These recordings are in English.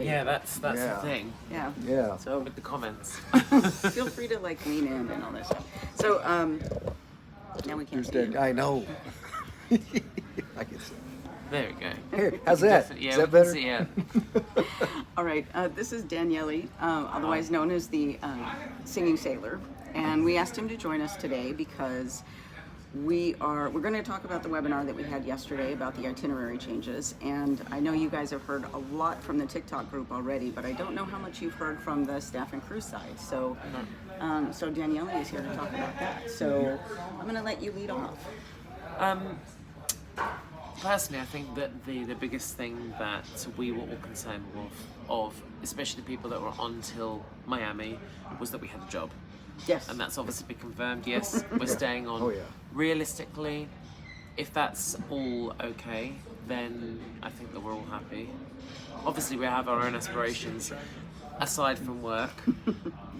Yeah, that's Yeah. the thing Yeah. Yeah. So with the comments. feel free to like lean in and all this stuff. So now we can't Here's see you. that. I know. I can see. There we go. Here, how's that? Definitely- Is yeah, that we can better? see, yeah. All right, this is Daniele, otherwise known as the Singing Sailor, and we asked him to join us today because we're going to talk about the webinar that we had yesterday about the itinerary changes. And I know you guys have heard a lot from the TikTok group already, but I don't know how much you've heard from the staff and crew side. So, so Daniele is here to talk about that. So I'm going to let you lead off. Personally, I think that the biggest thing that we were all concerned of, especially the people that were on till Miami, was that we had a job. Yes. And that's obviously been confirmed. Yes, we're staying on. Oh, yeah. Realistically, if that's all okay, then I think that we're all happy. Obviously, we have our own aspirations aside from work,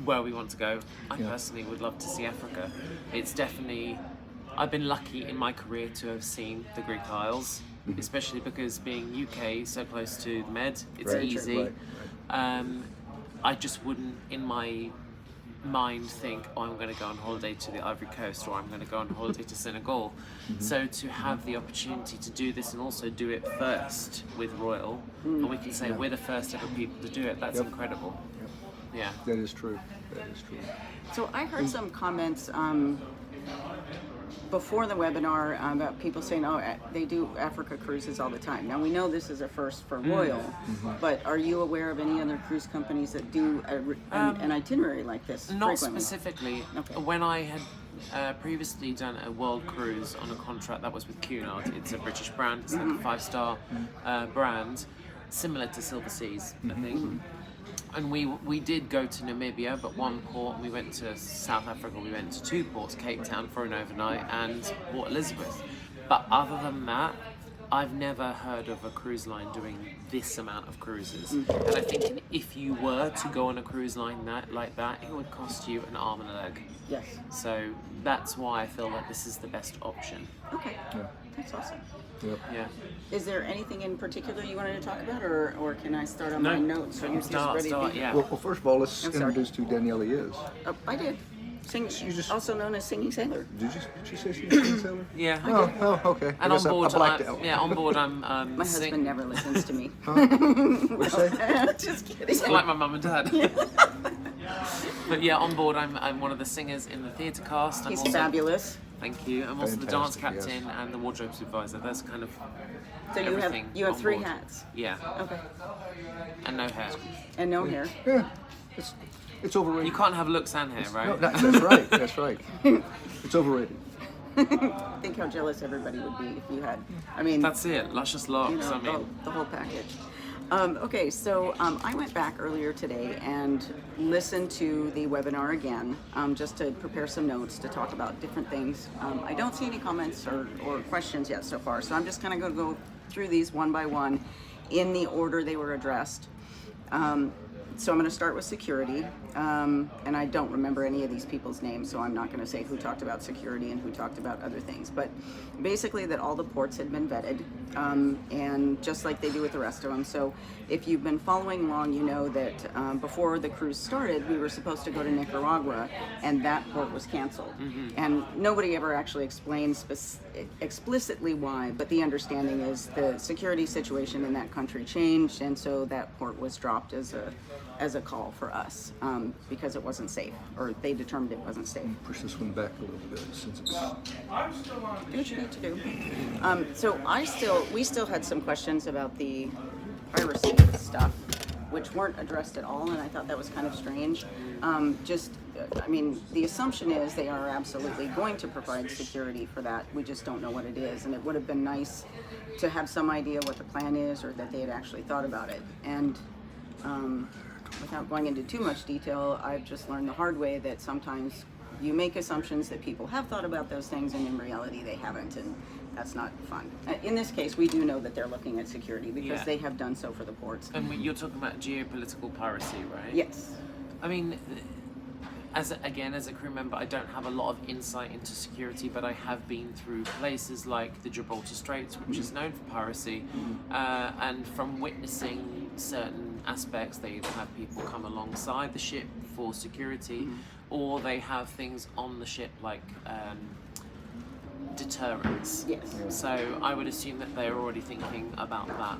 where we want to go. I personally would love to see Africa. It's definitely, I've been lucky in my career to have seen the Greek Isles, especially because being UK so close to the Med, it's Right, easy. right. I just wouldn't, in my mind, think, oh, I'm going to go on holiday to the Ivory Coast, or I'm going to go on holiday to Senegal. So to have the opportunity to do this and also do it first with Royal, and we can say we're the first ever people to do it, that's incredible. Yeah. That is true. That is true. So I heard some comments before the webinar about people saying, oh, they do Africa cruises all the time. Now we know this is a first for Royal, but are you aware of any other cruise companies that do an itinerary like this Not frequently? specifically. Okay. When I had previously done a world cruise on a contract that was with Cunard, it's a British brand, it's like a 5-star brand, similar to Silver Seas, I think. And we did go to Namibia, but one port, and we went to South Africa. We went to 2 ports, Cape Town for an overnight and Port Elizabeth. But other than that, I've never heard of a cruise line doing this amount of cruises. And I think if you were to go on a cruise line like that, it would cost you an arm and a leg. Yes. So that's why I feel like this is the best option. Okay. Yeah. That's awesome. Yep. Yeah. Is there anything in particular you wanted to talk about, or can I start on No. my notes? Are you just ready to be? Yeah. Well, first of all, let's I'm sorry. introduce who Daniele is. Oh, I did. Also known as Singing Sailor. Did she say she was a sailor? Yeah. Oh, okay. And I on guess board, I blacked out. on board, I'm My husband never listens to me. What'd you say? Just kidding. It's like my mum and dad. But yeah, on board, I'm one of the singers in the theatre cast. I'm He's also, fabulous. Thank you. I'm also the dance Fantastic, captain and the wardrobe supervisor. That's kind of So you have everything on 3 board. hats. Yeah, Okay. and no hair. And no hair. Yeah. It's overrated. You can't have looks and hair, right? No, that's right. That's right. It's overrated. Think how jealous everybody would be if you had. I mean, That's it. Luscious locks. you know, I mean, the whole package. Okay, so I went back earlier today and listened to the webinar again, just to prepare some notes to talk about different things. I don't see any comments or questions yet so far, so I'm just kind of going to go through these one by one in the order they were addressed. So I'm going to start with security, and I don't remember any of these people's names, so I'm not going to say who talked about security and who talked about other things. But basically that all the ports had been vetted, and just like they do with the rest of them. So if you've been following along, you know that before the cruise started, we were supposed to go to Nicaragua, and that port was canceled. And nobody ever actually explained explicitly why, but the understanding is the security situation in that country changed, and so that port was dropped as a call for us, because it wasn't safe, or they determined it wasn't safe. Push this one back a little bit since it's. Do what you need to do. So we still had some questions about the piracy stuff, which weren't addressed at all, and I thought that was kind of strange. I mean, the assumption is they are absolutely going to provide security for that. We just don't know what it is, and it would have been nice to have some idea what the plan is, or that they had actually thought about it. And without going into too much detail, I've just learned the hard way that sometimes you make assumptions that people have thought about those things, and in reality they haven't, and that's not fun. In this case, we do know that they're looking at security because they have done so for the ports. and you're talking about geopolitical piracy, right? Yes. I mean, as a crew member, I don't have a lot of insight into security, but I have been through places like the Gibraltar Straits, which is known for piracy, and from witnessing certain aspects. They either have people come alongside the ship for security, or they have things on the ship like deterrence. Yes. So I would assume that they're already thinking about that.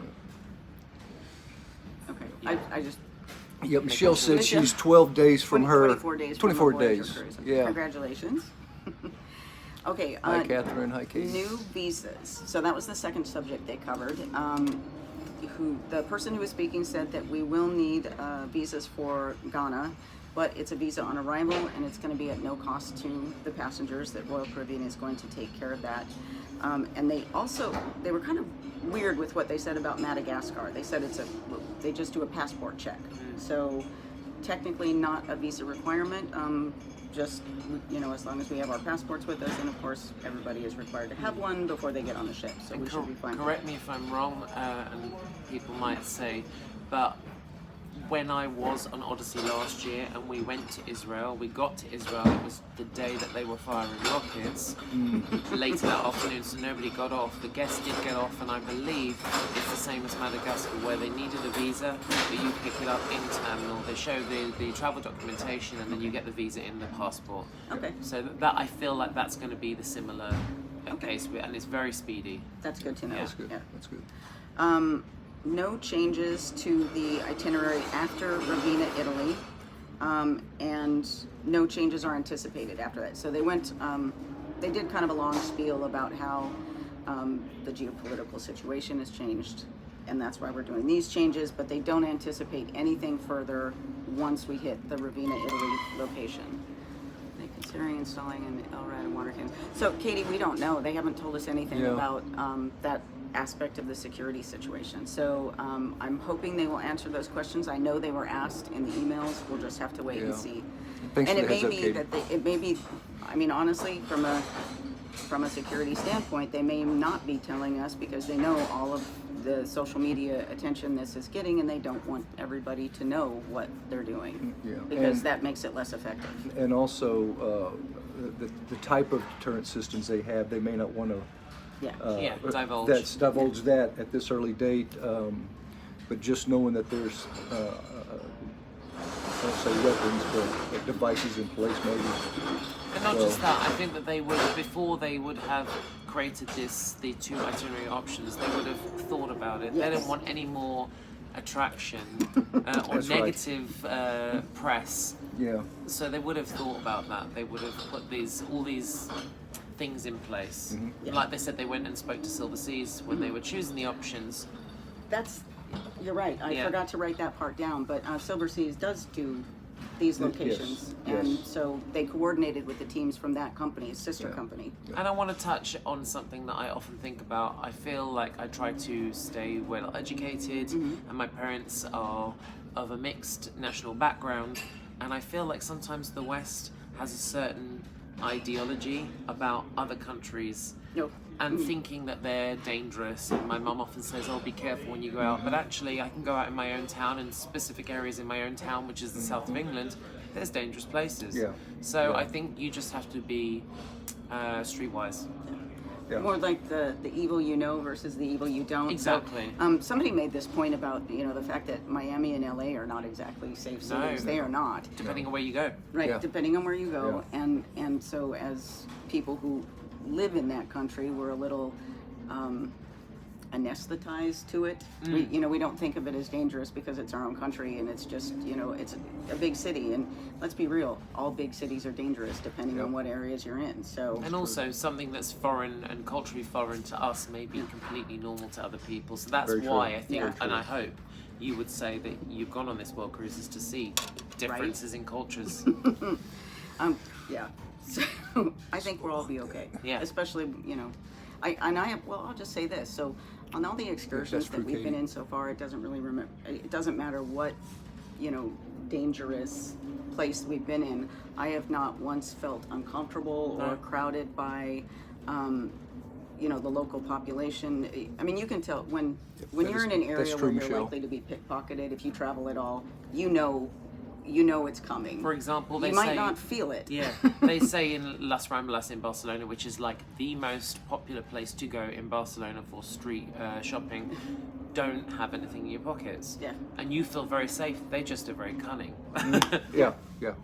Okay. Yeah. I just Yeah, Michelle said Michelle? she's 12 days from 20 her. 24 days. 24 from a Voyager days. cruise. Yeah. Congratulations. Okay. Hi, Catherine. Hi, Katie. New visas. So that was the second subject they covered. The person who was speaking said that we will need visas for Ghana, but it's a visa on arrival and it's going to be at no cost to the passengers, that Royal Caribbean is going to take care of that. And they were kind of weird with what they said about Madagascar. They said they just do a passport check. So technically not a visa requirement. Just, as long as we have our passports with us, and of course everybody is required to have one before they get on the ship, so And we should be fine. correct me if I'm wrong, and people might say, but when I was on Odyssey last year and we went to Israel, we got to Israel, it was the day that they were firing rockets, later that afternoon, so nobody got off. The guests did get off, and I believe it's the same as Madagascar, where they needed a visa, but you pick it up in terminal. They show the travel documentation, and then you get the visa in the passport. Okay, So that I feel like that's going to be the similar case, and it's very speedy. that's good to know. That's good. Yeah. That's good. No changes to the itinerary after Ravenna, Italy, and no changes are anticipated after that. So they did kind of a long spiel about how the geopolitical situation has changed, and that's why we're doing these changes, but they don't anticipate anything further once we hit the Ravenna, Italy location. They're considering installing an LRAD and water cannon. So, Katie, we don't know. They haven't told us anything Yeah. about that aspect of the security situation. So I'm hoping they will answer those questions. I know they were asked in the emails. We'll just have to wait and Yeah. see. Thanks And for it the may heads up, be Katie. that it may be, I mean, honestly, from a security standpoint, they may not be telling us because they know all of the social media attention this is getting, and they don't want everybody to know what they're doing, Yeah. because And- that makes it less effective. And also, the type of deterrent systems they have, they may not want to Divulge. divulge that at this early date. But just knowing that there's, I won't say weapons, but devices in place maybe. And not So- just that, I think that they would, before they would have created the two itinerary options, they would have thought about it. They Yes. don't want any more attraction or That's right. negative press. Yeah. So they would have thought about that. They would have put all these things in place. Yeah. Like they said, they went and spoke to Silver Seas when they were choosing the options. You're right. I Yeah. forgot to write that part down, but Silver Seas does do these Yes, locations, yes. and so they coordinated with the teams from that company, sister Yeah. company. And I want to touch on something that I often think about. I feel like I try to stay well educated, and my parents are of a mixed national background, and I feel like sometimes the West has a certain ideology about other countries No. and thinking that they're dangerous. And my mum often says, "Oh, be careful when you go out." But actually, I can go out in my own town, in specific areas in my own town, which is the south of England. There's dangerous places. Yeah. So Yeah. I think you just have to be streetwise. Yeah. More like the evil you know versus the evil you don't. Exactly. So, somebody made this point about the fact that Miami and LA are not exactly safe cities. No. They are not. Depending on where you go. Right, Yeah. depending on where you go, and so as people who live in that country, we're a little anesthetized to it. We don't think of it as dangerous because it's our own country, and it's just it's a big city. And let's be real, all big cities are dangerous depending on what areas you're in. So And also something that's foreign and culturally foreign to us may be completely normal to other people. So that's Very true. why I think, Yeah. and I hope, you would say that you've gone on this world cruise is to see differences in cultures. yeah, so I think we'll all be okay. Yeah. Especially I'll just say this. So on all the excursions That's that true, we've been Katie. in so far, it doesn't matter what dangerous place we've been in. I have not once felt uncomfortable or No. crowded by the local population. I mean, you can tell when you're in an area that's where true, you're Michelle. likely to be pickpocketed if you travel at all. It's coming. For example, they you say might not feel it. Yeah, they say in Las Ramblas in Barcelona, which is like the most popular place to go in Barcelona for street shopping, don't have anything in your pockets. Yeah. And you feel very safe. They just are very cunning. Yeah, yeah,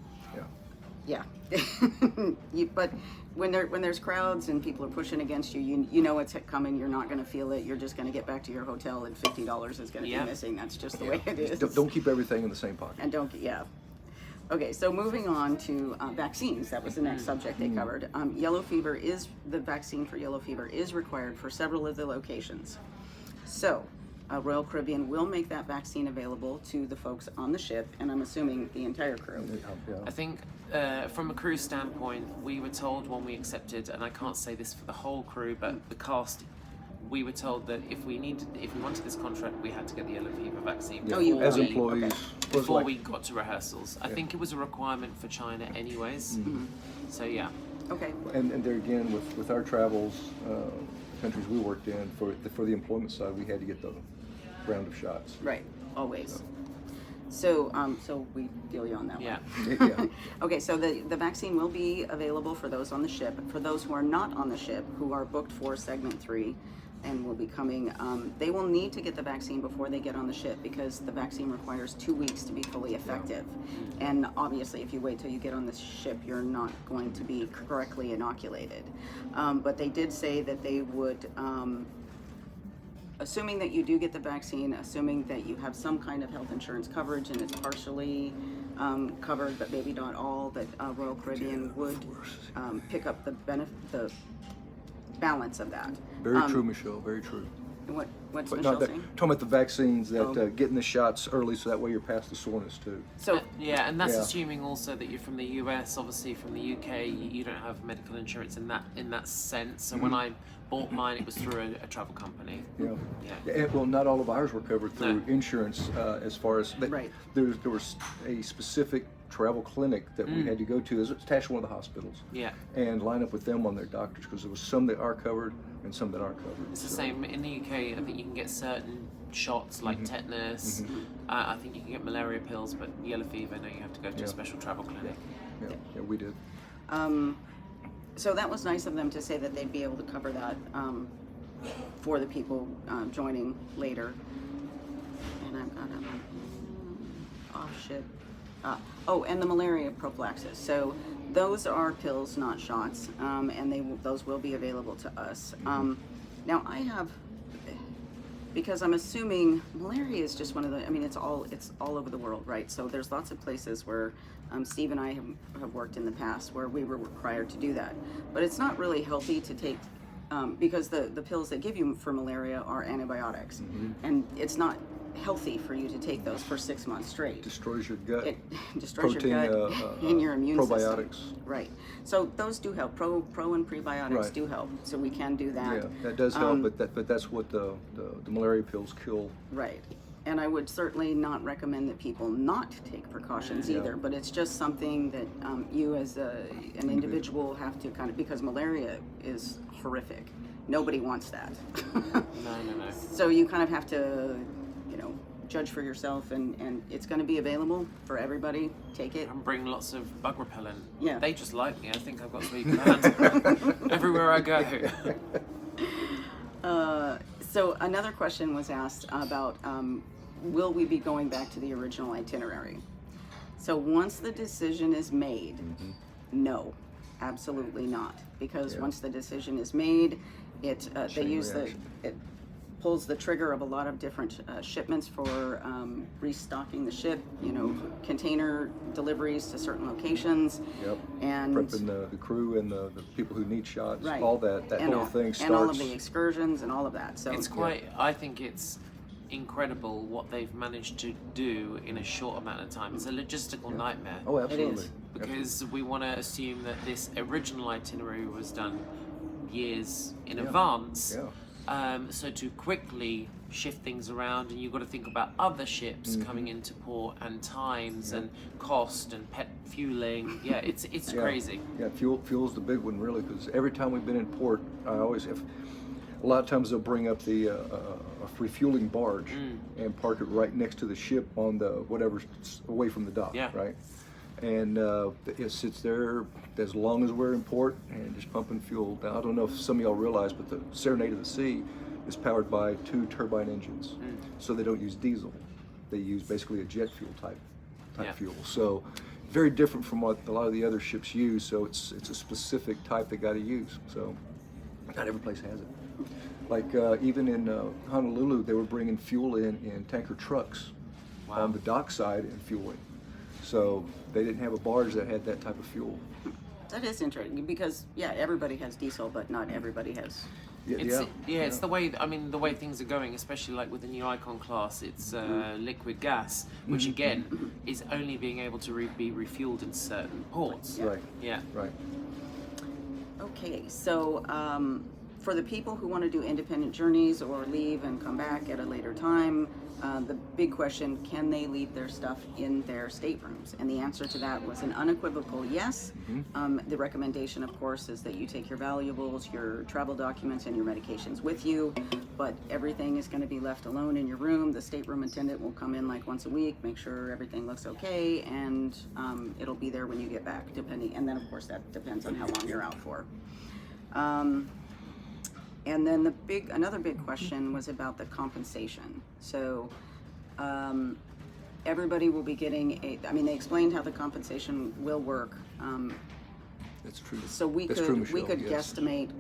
yeah. Yeah. But when there's crowds and people are pushing against you, you know it's coming. You're not going to feel it. You're just going to get back to your hotel and $50 is going to be missing. That's just the way it is. Don't keep everything in the same pocket. And yeah. Okay, so moving on to vaccines. That was the next subject they covered. The vaccine for yellow fever is required for several of the locations. So Royal Caribbean will make that vaccine available to the folks on the ship, and I'm assuming the entire crew. Yeah. I think from a crew standpoint, we were told when we accepted, and I can't say this for the whole crew, but the cast, we were told that if we wanted this contract, we had to get the yellow fever vaccine. Yeah. Oh, you as will. employees. Okay. Before we got to rehearsals. I think it was a requirement for China anyways. So yeah. Okay. And there again, with our travels, countries we worked in, for the employment side, we had to get the round of shots. Right. Always. So we feel you on that Yeah. one. Yeah. Okay, so the vaccine will be available for those on the ship. For those who are not on the ship, who are booked for segment 3 and will be coming, they will need to get the vaccine before they get on the ship because the vaccine requires 2 weeks to be fully effective. And obviously, if you wait till you get on the ship, you're not going to be correctly inoculated. But they did say that they would, assuming that you do get the vaccine, assuming that you have some kind of health insurance coverage and it's partially covered, but maybe not all, that Royal Caribbean would pick up the balance of that. Very true, Michelle. Very true. What's But Michelle not that, saying? talking about the vaccines, that getting the shots early so that way you're past the soreness too. So Yeah, and that's Yeah. assuming also that you're from the US. Obviously, from the UK, you don't have medical insurance in that sense. So when I bought mine, it was through a travel company. Yeah. Yeah. And, well, not all of ours were covered through No. insurance as far as Right. there was a specific travel clinic that we had to go to. It was attached to one of the hospitals. Yeah. And line up with them on their doctors because there was some that are covered and some that aren't covered. It's the same in the UK. I think you can get certain shots like tetanus. I think you can get malaria pills, but yellow fever, no, you have to go to a special travel clinic. Yeah, we did. So that was nice of them to say that they'd be able to cover that for the people joining later. And I've got off ship. And the malaria prophylaxis. So those are pills, not shots, and those will be available to us. Now I have, because I'm assuming malaria is just one of the. I mean, it's all over the world, right? So there's lots of places where Steve and I have worked in the past where we were required to do that, but it's not really healthy to take. Because the pills they give you for malaria are antibiotics, and it's not healthy for you to take those for 6 months straight. Destroys your gut. It destroys Protein, your gut and your immune probiotics. system. Right. So those do help. Pro and prebiotics Right. do help. So we can do that. Yeah, that does help, but that's what the malaria pills kill. Right. And I would certainly not recommend that people not take precautions Yeah. either, but it's just something that you as an individual have to kind of, because malaria is horrific. Nobody wants that. No. So you kind of have to, judge for yourself, and it's going to be available for everybody. Take it. I'm bringing lots of bug repellent. Yeah. They just like me. I think I've got sweet command everywhere I go. So another question was asked about will we be going back to the original itinerary? So once the decision is made, no, absolutely not. Because once the decision is made, it pulls the trigger of a lot of different shipments for restocking the ship, container deliveries to certain locations. Yep. And prepping the crew and the people who need shots, right. all that And whole thing starts. And all of the excursions and all of that. So It's quite. I think it's incredible what they've managed to do in a short amount of time. It's a logistical nightmare. Oh, absolutely. is. Because we want to assume that this original itinerary was done years in advance. Yeah. So to quickly shift things around, and you've got to think about other ships coming into port and times and cost and pet fueling. Yeah, it's crazy. Yeah, fuel's the big one really, because every time we've been in port, I always have. A lot of times they'll bring up the a refueling barge and park it right next to the ship on the whatever's away from the dock, Yeah. right? And it sits there as long as we're in port and just pumping fuel. Now, I don't know if some of y'all realize, but the Serenade of the Sea is powered by 2 turbine engines. So they don't use diesel. They use basically a jet fuel type Yeah. fuel. So very different from what a lot of the other ships use. So it's a specific type they got to use. So not every place has it. Like even in Honolulu, they were bringing fuel in tanker trucks Wow. on the dockside and fueling. So they didn't have a barge that had that type of fuel. That is interesting because everybody has diesel, but not everybody has. It's the way, I mean, the way things are going, especially like with the new Icon class, it's liquid gas, which again is only being able to be refueled in certain ports. Yeah. Right. Yeah. Right. Okay, so for the people who want to do independent journeys or leave and come back at a later time, the big question, can they leave their stuff in their staterooms? And the answer to that was an unequivocal yes. The recommendation, of course, is that you take your valuables, your travel documents, and your medications with you, but everything is going to be left alone in your room. The stateroom attendant will come in like once a week, make sure everything looks okay, and it'll be there when you get back, depending. And then, of course, that depends on how long you're out for. And then another big question was about the compensation. So everybody will be getting they explained how the compensation will work. That's true. So we That's could true, Michelle, we could yes. guesstimate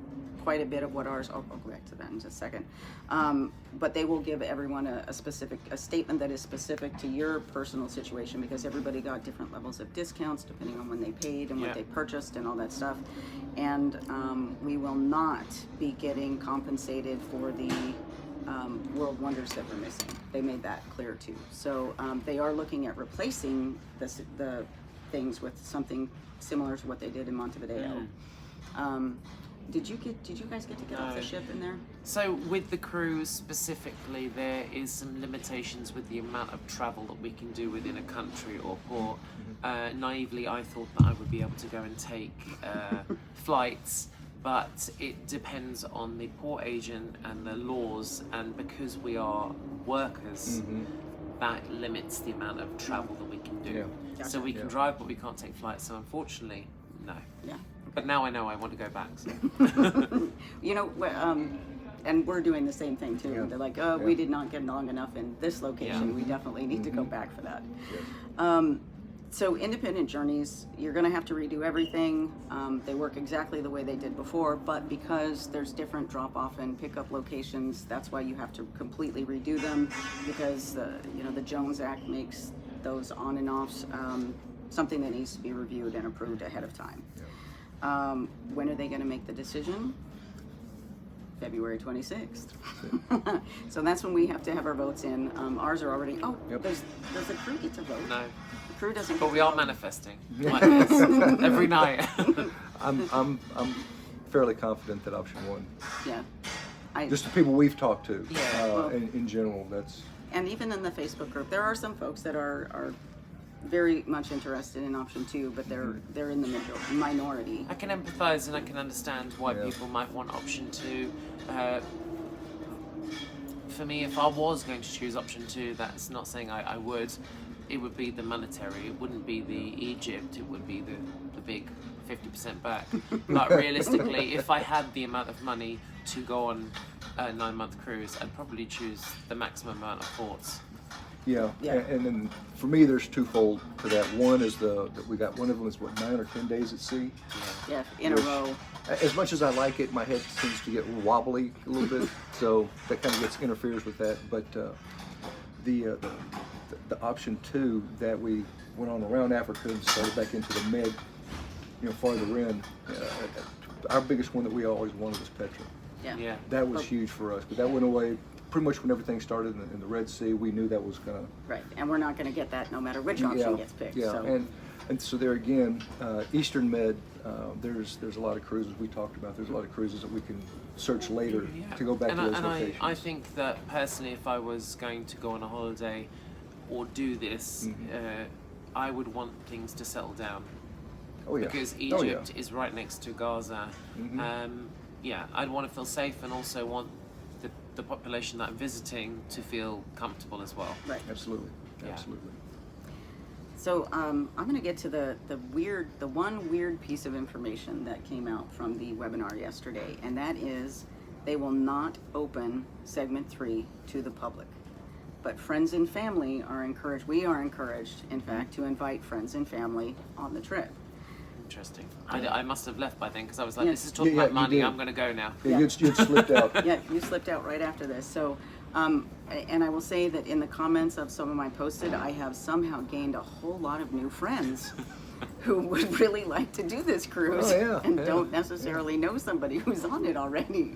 quite a bit of what ours. I'll go back to that in just a second. But they will give everyone a statement that is specific to your personal situation, because everybody got different levels of discounts depending on when they paid and what they purchased and all that stuff. And we will not be getting compensated for the World Wonders that we're missing. They made that clear too. So they are looking at replacing the things with something similar to what they did in Montevideo. Did you guys get to get off the ship in there? So with the cruise specifically, there is some limitations with the amount of travel that we can do within a country or port. Naively, I thought that I would be able to go and take flights, but it depends on the port agent and the laws, and because we are workers, that limits the amount of travel that we can do. Yeah. So we can drive, but we can't take flights, so unfortunately, no. Yeah. But now I know I want to go back. So. And we're doing the same thing too. Yeah. They're like, oh, we did not get long enough in this location. Yeah. We definitely need to go back for that. Yes. So independent journeys, you're going to have to redo everything. They work exactly the way they did before, but because there's different drop-off and pickup locations, that's why you have to completely redo them, because the Jones Act makes those on and offs something that needs to be reviewed and approved ahead of time. When are they going to make the decision? February 26th. So that's when we have to have our votes in. Ours are already. Does the crew get to vote? No. The crew doesn't. But get we to are vote. manifesting like this every night. I'm fairly confident that option one. Yeah. Just the people we've talked to, Yeah. in general, that's. And even in the Facebook group, there are some folks that are very much interested in option two, but they're in the minority. I can empathise and I can understand why people might want option two. For me, if I was going to choose option two, that's not saying I would, it would be the monetary. It wouldn't be the Egypt, it would be the big 50% back. But realistically, if I had the amount of money to go on a 9-month cruise, I'd probably choose the maximum amount of ports. Yeah. And then for me, there's twofold to that. One is that we got one of them is 9 or 10 days at sea. Yeah, in a row. As much as I like it, my head tends to get wobbly a little bit, so that kind of interferes with that. But the option two that we went on around Africa and started back into the Med, farther in. Our biggest one that we always wanted was Petra. Yeah. That was huge for us, but that went away pretty much when everything started in the Red Sea. We knew that was gonna. Right, and we're not going to get that no matter which option gets picked. Yeah, So. and so there again, Eastern Med, there's a lot of cruises we talked about. There's a lot of cruises that we can search later to go back to those locations. I think that personally, if I was going to go on a holiday or do this, I would want things to settle down. Oh yeah. Because Egypt is right next to Gaza. I'd want to feel safe and also want the population that I'm visiting to feel comfortable as well. Right. Absolutely. Yeah. Absolutely. So I'm going to get to the one weird piece of information that came out from the webinar yesterday, and that is they will not open segment 3 to the public. But friends and family are encouraged, we are encouraged, in fact, to invite friends and family on the trip. Interesting. I must have left by then because I was like, Yeah. this is talking Yeah, about you money, did. I'm going to go now. Yeah, you'd slipped out. Yeah, you slipped out right after this. So, and I will say that in the comments of some of my posted, I have somehow gained a whole lot of new friends who would really like to do this cruise Oh, yeah, and yeah, don't necessarily know somebody who's on it already.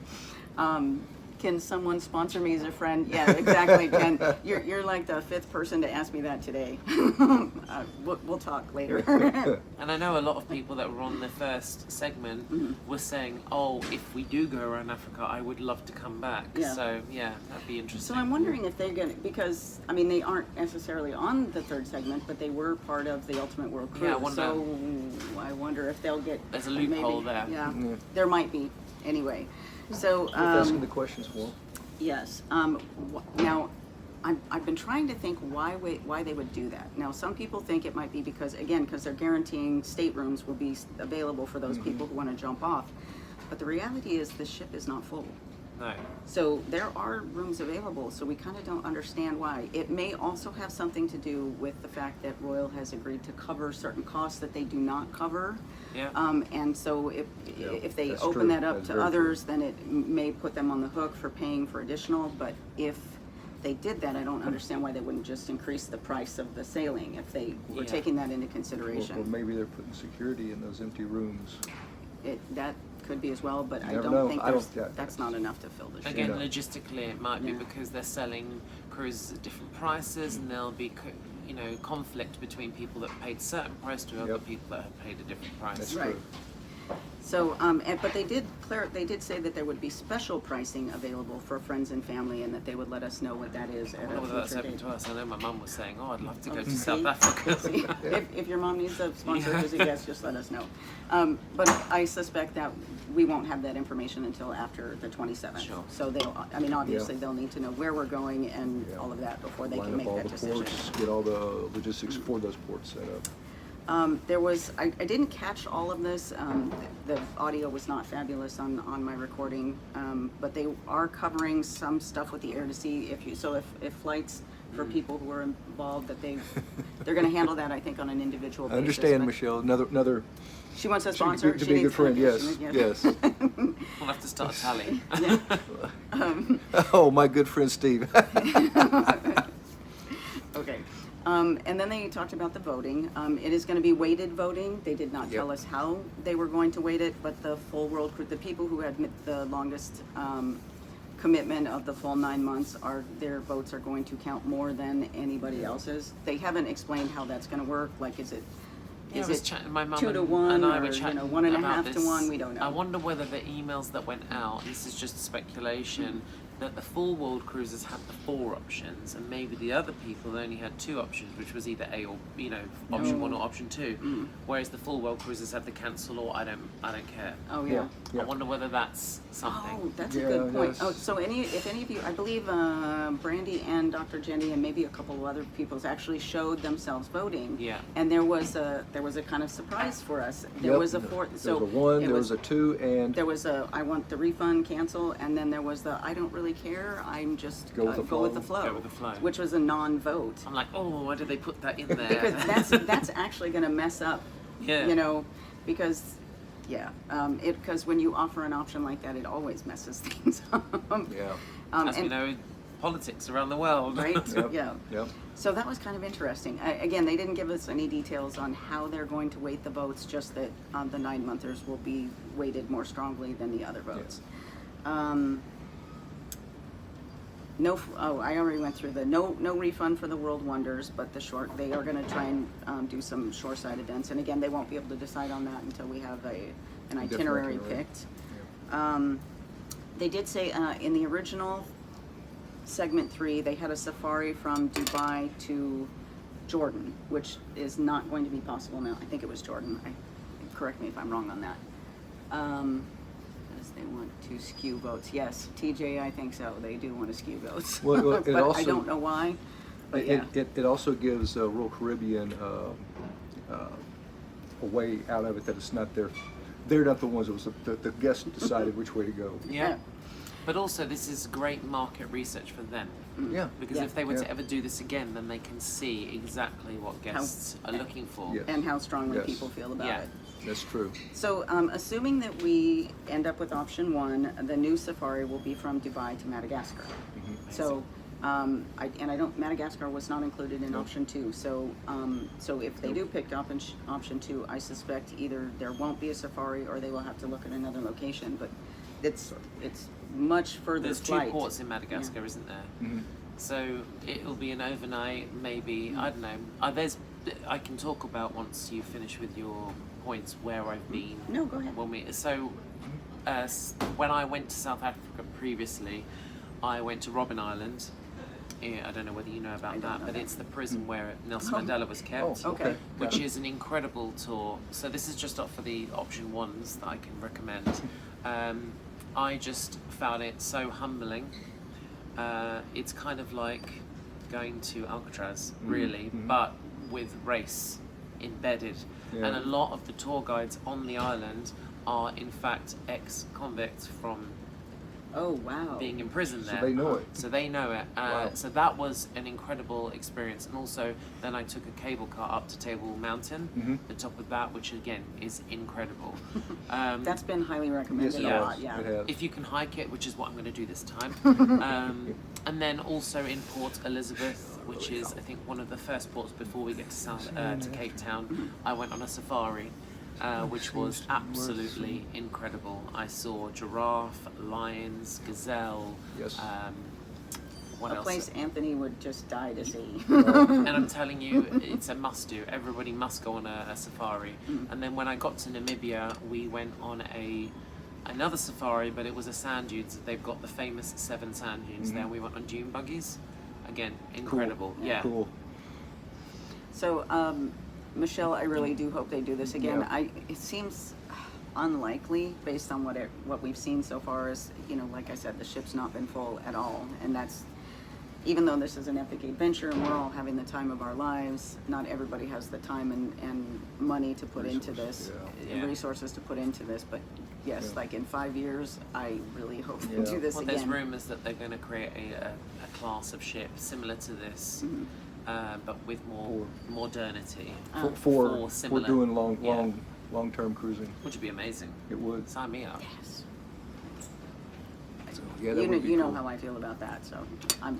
Can someone sponsor me as a friend? Yeah, exactly, Ken. You're like the 5th person to ask me that today. We'll talk later. And I know a lot of people that were on the first segment were saying, oh, if we do go around Africa, I would love to come back. Yeah. So, yeah, that'd be interesting. So I'm wondering if they're going to, because, I mean, they aren't necessarily on the 3rd segment, but they were part of the Ultimate World Cruise. Yeah, I wonder- So I wonder if they'll get... There's a loophole there. Yeah, Yeah. there might be. Anyway, so... Keep asking the questions for them. Yes. Now, I've been trying to think why they would do that. Now, some people think it might be because, again, because they're guaranteeing staterooms will be available for those people who want to jump off. But the reality is the ship is not full. No. So there are rooms available, so we kind of don't understand why. It may also have something to do with the fact that Royal has agreed to cover certain costs that they do not cover. Yeah. And so if they that's open true. that up That's to very true. others, then it may put them on the hook for paying for additional. But if they did that, I don't understand why they wouldn't just increase the price of the sailing if they were Yeah. taking that into Or consideration. maybe they're putting security in those empty rooms. That could be as well, but I never don't know. think I don't- yeah. that's not enough to fill the ship. Again, Yeah. logistically, it might be Yeah. because they're selling cruises at different prices, and there'll be, conflict between people that paid a certain price to other Yep. people that have paid a different price. That's Right. true. So, but they did say that there would be special pricing available for friends and family, and that they would let us know what that is I at wonder a whether that's future open date. to us. I know my mum was saying, oh, I'd love to go to See? South Africa. See? If your mom needs a sponsor as a guest, just let us know. But I suspect that we won't have that information until after the 27th. Sure. So obviously they'll need to know where we're going and Yeah. all of that before they Line can up make all that the decision. ports, get all the logistics for those ports set up. I didn't catch all of this. The audio was not fabulous on my recording, but they are covering some stuff with the air to sea. If flights for people who are involved, that they're going to handle that, I think, on an individual I basis. understand, but Michelle. Another. She wants a To sponsor. be She a good needs friend. Yes. yes. We'll have to start a tally. Yeah. Oh, my good friend Steve. Okay. And then they talked about the voting. It is going to be weighted voting. They did not tell Yep. us how they were going to weight it, but the full world crew, the people who had the longest commitment of the full 9 months, their votes are going to count more than anybody else's. They haven't explained how that's going to work. Like, is it Yeah, I was chatting, my mum 2 to and 1 I or were chatting 1.5 about to this. 1? We don't know. I wonder whether the emails that went out, this is just speculation, that the full world cruises had the 4 options, and maybe the other people only had 2 options, which was either A or option 1 or option 2. Whereas the full world cruises had the cancel or I don't care. Oh yeah. Yeah. I wonder whether that's something. Oh, that's a Yeah, good point. yes. Oh, so if any of you, I believe Brandy and Dr. Jenny and maybe a couple of other people actually showed themselves voting. Yeah. And there was a kind of surprise for us. There Yep. was a fourth. There So was a 1, it there was a 2, and there was a I want the refund cancel, and then there was the I don't really care. I'm just Go with the go with the flow. flow. Go with the flow. Which was a non-vote. I'm like, oh, why did they put that in there? Because that's actually going to mess up. Yeah. Because because when you offer an option like that, it always messes things up. yeah. As we know, politics around the world. Right? Yep. Yeah. Yep. So that was kind of interesting. Again, they didn't give us any details on how they're going to weight the votes, just that the 9-monthers will be weighted more strongly than the other votes. I already went through the no refund for the World Wonders, but they are going to try and do some shoreside events. And again, they won't be able to decide on that until we have an itinerary picked. They did say in the original segment 3, they had a safari from Dubai to Jordan, which is not going to be possible now. I think it was Jordan. Correct me if I'm wrong on that. As they want to skew votes. Yes, TJ, I think so. They do want to skew votes. Well, it but also- I don't know why. But yeah. It also gives Royal Caribbean a way out of it that it's not they're not the ones that was the guests decided which way to go. Yeah. But also, this is great market research for them. Yeah. Because Yeah. if they were Yeah. to ever do this again, then they can see exactly what guests are looking for. Yeah. And how strongly Yes. people feel about Yeah. it. That's true. So, assuming that we end up with option one, the new safari will be from Dubai to Madagascar. So, Madagascar was not included in option two. So, so if they do pick up in option two, I suspect either there won't be a safari or they will have to look at another location. But it's much further There's flight. two ports in Madagascar, isn't there? So it'll be an overnight, maybe, I don't know. I can talk about once you finish with your points where I've been. No, go ahead. When I went to South Africa previously, I went to Robben Island. I don't know whether you know about that, but it's the prison where Nelson Mandela was kept. Oh, Okay. Which is an incredible tour. So this is just up for the option ones that I can recommend. I just found it so humbling. It's kind of like going to Alcatraz, really, but with race embedded. Yeah. And a lot of the tour guides on the island are in fact ex-convicts from Oh, wow. being in prison So there. they know it. So they know it. Wow. So that was an incredible experience. And also, then I took a cable car up to Table Mountain, the top of that, which again is incredible. That's been highly recommended Yes, it a has. lot, yeah. It has. If you can hike it, which is what I'm going to do this time. And then also in Port Elizabeth, which is I think one of the first ports before we get to Cape Town, I went on a safari. Which was absolutely incredible. I saw giraffe, lions, gazelle. Yes. What A else? place Anthony would just die to see. And I'm telling you, it's a must-do. Everybody must go on a safari. And then when I got to Namibia, we went on another safari, but it was a sand dunes. They've got the famous 7 sand dunes there. We went on dune buggies. Again, incredible. Yeah. Cool. So, Michelle, I really do hope they do this again. Yeah. It seems unlikely based on what we've seen so far. Is like I said, the ship's not been full at all, and that's even though this is an epic adventure and we're all having the time of our lives. Not everybody has the time and money to put into this, Yeah. resources to put into this. But yes, like in 5 years, I really hope they do this Well, again. there's rumours that they're going to create a class of ship similar to this, but with more modernity. For similar. doing Yeah. long-term cruising. Which would be amazing. It would. Sign me up. Yes. So, yeah, that would be You know cool. how I feel about that. So,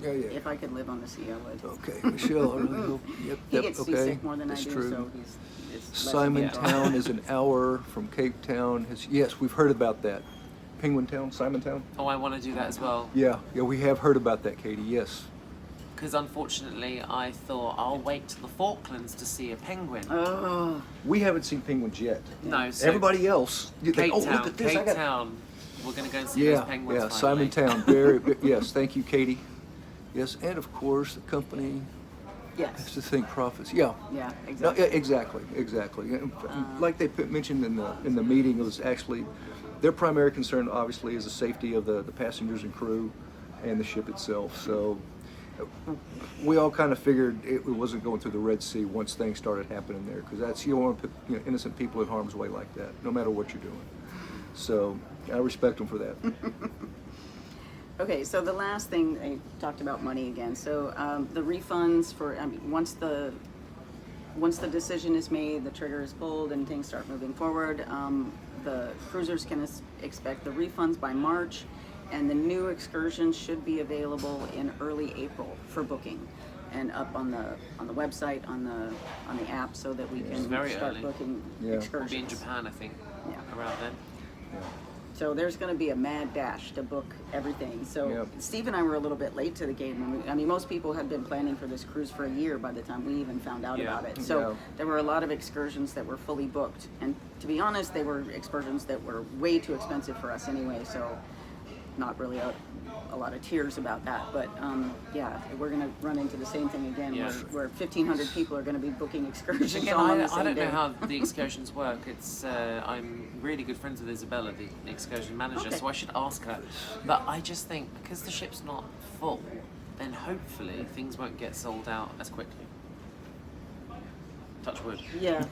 Yeah. if I could live on the sea, I would. Okay, Michelle, I really hope. Yep, He yep, gets okay. seasick more than That's I do, true. so it's less of a Yeah. Simontown is an hour from Cape Town. Yes, we've heard about that. Penguin Town, Simontown? Oh, I want to do that as well. Yeah, we have heard about that, Katie, yes. Because unfortunately, I thought I'll wait to the Falklands to see a penguin. Oh, We haven't seen penguins yet. No, so Everybody else, you think, Cape oh, Town. look at this. I Cape got... Town. We're going to go and see Yeah, those penguins yeah, finally. Simontown. Very, yes, thank you, Katie. Yes, and of course, the company has yes. to think profits. Yeah. Yeah, No, exactly. yeah, exactly. And like they mentioned in the meeting, it was actually their primary concern, obviously, is the safety of the passengers and crew and the ship itself. So we all kind of figured it wasn't going through the Red Sea once things started happening there, because you don't want to put innocent people in harm's way like that, no matter what you're doing. So I respect them for that. Okay, so the last thing, I talked about money again. So the refunds once the decision is made, the trigger is pulled, and things start moving forward, the cruisers can expect the refunds by March, and the new excursions should be available in early April for booking, and up on the website, on the app, so that we can very start early. booking Yeah. excursions. We'll be in Japan, I think, Yeah. around then. So there's going to be a mad dash to book everything. So Yep. Steve and I were a little bit late to the game. Most people had been planning for this cruise for a year by the time we even found out Yeah. about it. So Yeah. there were a lot of excursions that were fully booked. And to be honest, they were excursions that were way too expensive for us anyway. So not really a lot of tears about that. But yeah, we're going to run into the same thing again, Yeah. where 1,500 people are going to be booking excursions Again, all on the I same don't day. know how the excursions work. It's I'm really good friends with Isabella, the excursion manager, Okay. so I should ask her. But I just think because the ship's not full, then hopefully things won't get sold out as quickly. Touch wood. Yeah,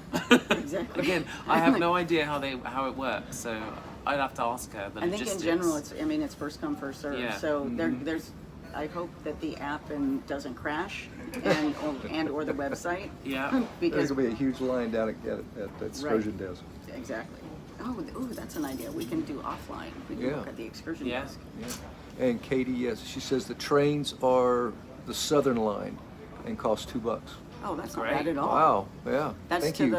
exactly. Again, I have no idea how it works, so I'd have to ask her the I think logistics. in general, it's first come, first serve. Yeah. So there's, I hope that the app doesn't crash and or the website. Yeah. There's Because gonna be a huge line down at the excursion desk. exactly. Oh, that's an idea. We can do offline. We can Yeah. look at the excursion Yeah. desk. Yeah. And Katie, yes, she says the trains are the southern line and cost $2. Oh, that's not Great. bad at all. Wow. Yeah. That's Thank to you.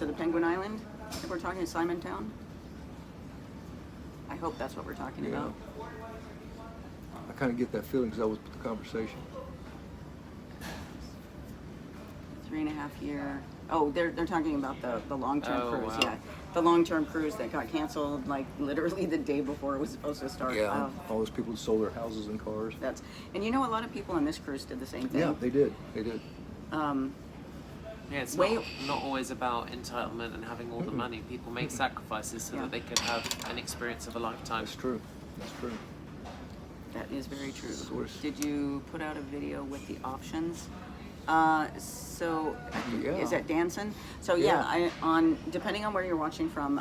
the Penguin Island. If we're talking Simon Town. I hope that's what we're talking Yeah. about. I kind of get that feeling because I was with the conversation. 3.5 year. Oh, they're talking about the long-term Oh, cruise. wow. Yeah, the long-term cruise that got canceled like literally the day before it was supposed to start. Yeah. All those people who sold their houses and cars. And a lot of people on this cruise did the same thing. Yeah, they did. They did. Yeah, it's Way- not always about entitlement and having all the money. People make sacrifices so Yeah. that they can have an experience of a lifetime. That's true. That's true. That is very true. Source. Did you put out a video with the options? So Yeah. is that Danson? So Yeah. depending on where you're watching from,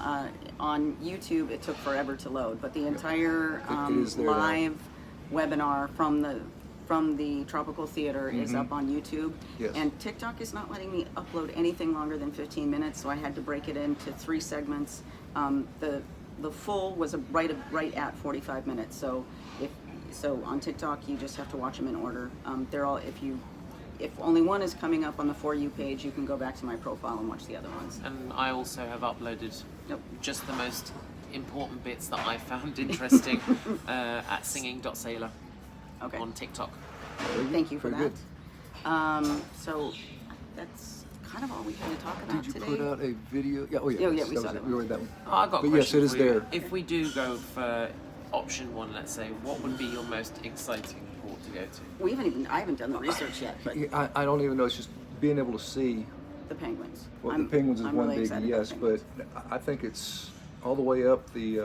on YouTube it took forever to load, but the entire It is there now. live webinar from the Tropical Theater is up on YouTube. Yes. And TikTok is not letting me upload anything longer than 15 minutes, so I had to break it into 3 segments. The full was right at 45 minutes. So on TikTok you just have to watch them in order. They're all if only one is coming up on the For You page, you can go back to my profile and watch the other ones. And I also have uploaded Yep. just the most important bits that I found interesting at singing.sailor Okay. on TikTok. Thank you for Very that. good. So that's kind of all we had to talk about Did you today. put out a video? Yeah. Oh yeah. Yeah, yes, we that saw was that it. one. We read that one. Oh, I got a But yes, question it is for you. there. If we do go for option 1, let's say, what would be your most exciting port to go to? I haven't done the research yet, but Yeah, I don't even know. It's just being able to see. the penguins. Well, the penguins is I'm one really big excited about yes, but penguins. I think it's all the way up the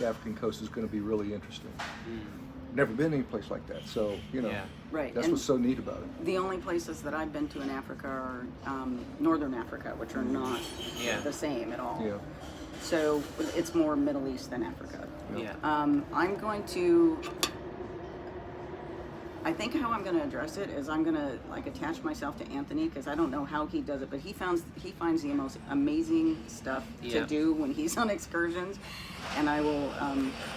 African coast is going to be really interesting. Never been any place like that, so Yeah. Right, That's and what's so neat about it. the only places that I've been to in Africa are Northern Africa, which are not Yeah. the same at all. Yeah. So it's more Middle East than Africa. Yeah. I'm going to. I think how I'm going to address it is I'm going to attach myself to Anthony because I don't know how he does it, but he finds the most amazing stuff Yeah. to do when he's on excursions, and I will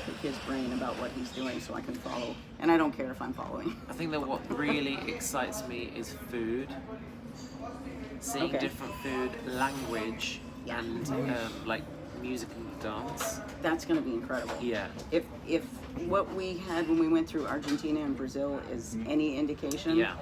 pick his brain about what he's doing so I can follow. And I don't care if I'm following. I think that what really excites me is food. Seeing Okay. different food, language, Yeah. and like music and dance. That's going to be incredible. Yeah. If what we had when we went through Argentina and Brazil is any indication, Yeah.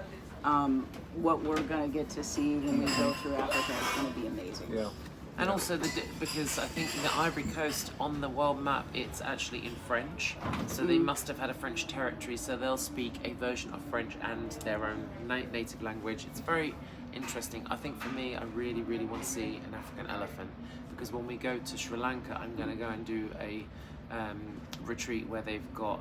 what we're going to get to see when we go through Africa is going to be amazing. Yeah. And also because I think the Ivory Coast on the world map it's actually in French, so they must have had a French territory, so they'll speak a version of French and their own native language. It's very interesting. I think for me, I really, really want to see an African elephant because when we go to Sri Lanka, I'm going to go and do a retreat where they've got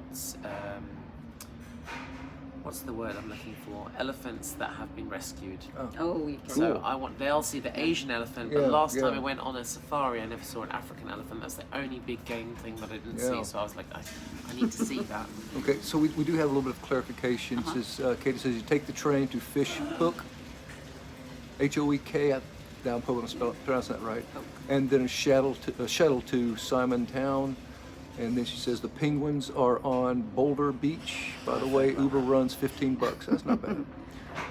what's the word I'm looking for? Elephants that have been rescued. Oh, we can. So they'll see the Asian elephant, but Yeah, last time yeah. I went on a safari, I never saw an African elephant. That's the only big game thing that I didn't Yeah. see. So I was like, I need to see that. Okay, so we do have a little bit of clarification. It says, Katie says you take the train to Fish Hook, Hoek. Now I'm probably going to pronounce that right. And then a shuttle to Simon Town. And then she says the penguins are on Boulder Beach. By the way, Uber runs $15. That's not bad.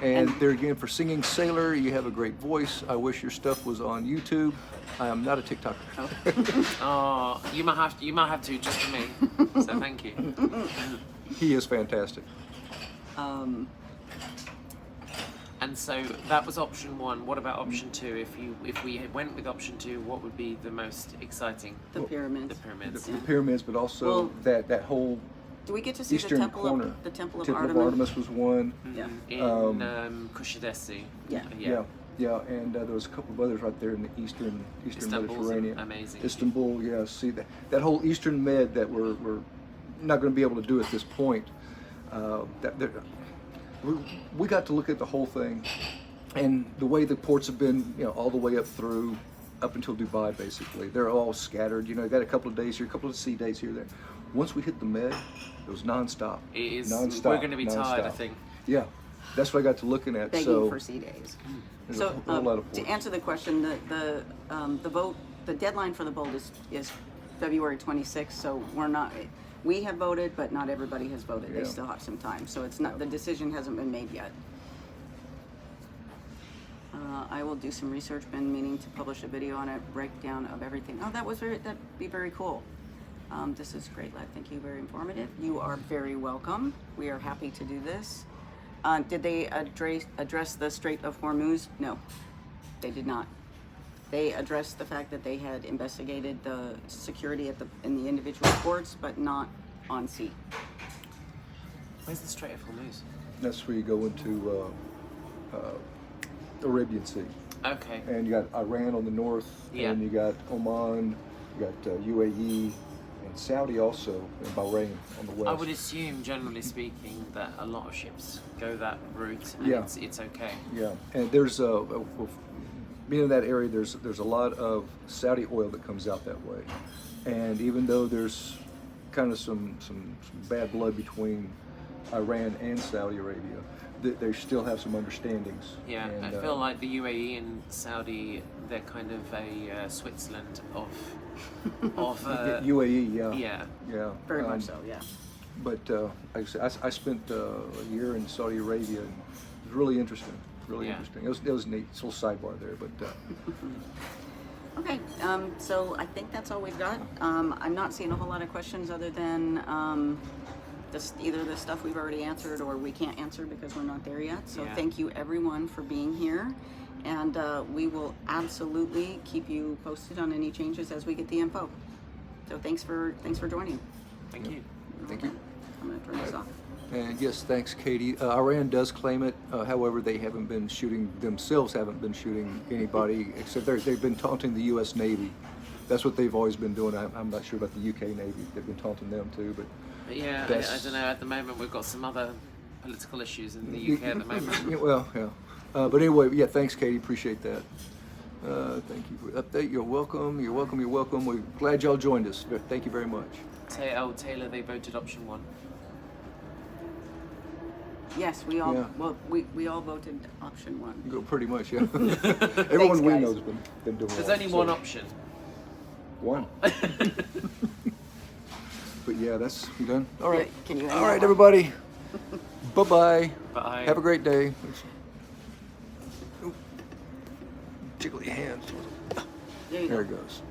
And there again, for Singing Sailor, you have a great voice. I wish your stuff was on YouTube. I am not a TikToker. Oh, you might have to just for me. So thank you. He is fantastic. And so that was option 1. What about option 2? If we went with option 2, what would be the most exciting? The pyramids. The pyramids. The pyramids, but also Well, that whole Do we get to see eastern the temple corner. of Temple of Artemis? Artemis was one. Yeah. In Kushadesi. Yeah. Yeah, and there was a couple of others right there in the eastern Istanbul's Mediterranean. amazing. Istanbul, yeah. See that whole Eastern Med that we're not going to be able to do at this point. We got to look at the whole thing, and the way the ports have been, all the way up through up until Dubai, basically. They're all scattered. You know, you got a couple of days here, a couple of sea days here, there. Once we hit the Med, it was nonstop. It is. Nonstop. We're going to be tired, I nonstop. think. Yeah, that's what I got to looking at. Begging so for sea days. there's So a whole lot of to ports. answer the question, the vote, the deadline for the vote is February 26th. So we have voted, but not everybody has voted. They Yeah. still have some time. So it's not, the decision hasn't been made yet. I will do some research. Been meaning to publish a video on a breakdown of everything. Oh, that'd be very cool. This is great, lad. Thank you. Very informative. You are very welcome. We are happy to do this. Did they address the Strait of Hormuz? No, they did not. They addressed the fact that they had investigated the security in the individual ports, but not on sea. Where's the Strait of Hormuz? That's where you go into Arabian Sea. Okay. And you got Iran on the north, Yeah. and you got Oman, you got UAE, and Saudi also, and Bahrain on the west. I would assume, generally speaking, that a lot of ships go that route, and Yeah. it's okay. Yeah, and there's being in that area, there's a lot of Saudi oil that comes out that way, and even though there's kind of some bad blood between Iran and Saudi Arabia, they still have some understandings. Yeah, and, I feel like the UAE and Saudi, they're kind of a Switzerland of UAE, yeah, yeah. yeah, Very much so. Yeah. But like I said, I spent a year in Saudi Arabia, and it was really interesting. Really Yeah. interesting. It was neat. It's a little sidebar there, but Okay, so I think that's all we've got. I'm not seeing a whole lot of questions other than either the stuff we've already answered or we can't answer because we're not there yet. So Yeah. thank you everyone for being here, and we will absolutely keep you posted on any changes as we get the info. So thanks for joining. Thank you. thank you. I'm going to turn this off. And yes, thanks, Katie. Iran does claim it. However, they haven't been shooting themselves. Haven't been shooting anybody except they've been taunting the U.S. Navy. That's what they've always been doing. I'm not sure about the UK Navy. They've been taunting them too. But Yeah, I that's- don't know. At the moment, we've got some other political issues in the UK at the moment. Yeah, well, yeah. But anyway, yeah. Thanks, Katie. Appreciate that. Thank you for the update. You're welcome. You're welcome. You're welcome. We're glad y'all joined us. Thank you very much. Taylor, they voted option 1. Yes, we all Yeah. we all voted option 1. Go pretty much, yeah. Everyone we guys. know has been doing There's that, only so- one option. One. But yeah, that's we done. All right. Yeah, can you end All that right, one? everybody. Bye-bye. Bye. Have a great day. Ooh. Jiggle your hands. There you There go. it goes.